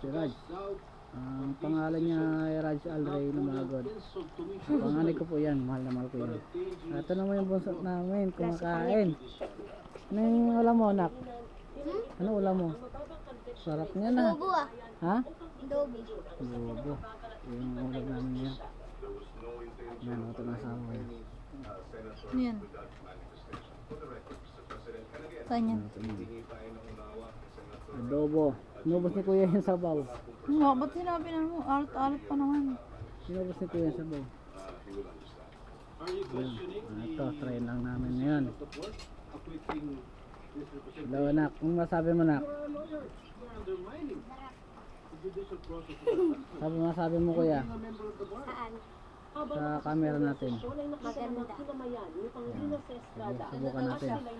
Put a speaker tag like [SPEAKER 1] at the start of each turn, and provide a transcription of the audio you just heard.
[SPEAKER 1] si Raj. Ang pangalan niya ay Raj Alray na mga god. Panganay ko po yan, mahal na mahal ko yan. Ito naman yung bunso namin, kumakain. Ano yung ulam mo, anak? Ano ulam mo? Sarap niya na.
[SPEAKER 2] Adobo ah.
[SPEAKER 1] Ha?
[SPEAKER 2] Adobo.
[SPEAKER 1] Adobo. Yung ulam namin yan. Yan, ito na sa ako yan.
[SPEAKER 2] Ano yan? Saan yan?
[SPEAKER 1] Adobo. Inubos ni Kuya yung sabaw.
[SPEAKER 2] Nga, ba't sinabi na mo? Alat-alat pa naman.
[SPEAKER 1] Inubos ni Kuya yung sabaw. Ito, try lang namin ngayon. Hello anak, kung masabi mo anak? Masabi mo Kuya?
[SPEAKER 2] Saan?
[SPEAKER 1] Sa camera natin.
[SPEAKER 2] Maganda.
[SPEAKER 1] Subukan natin.
[SPEAKER 2] Maganda.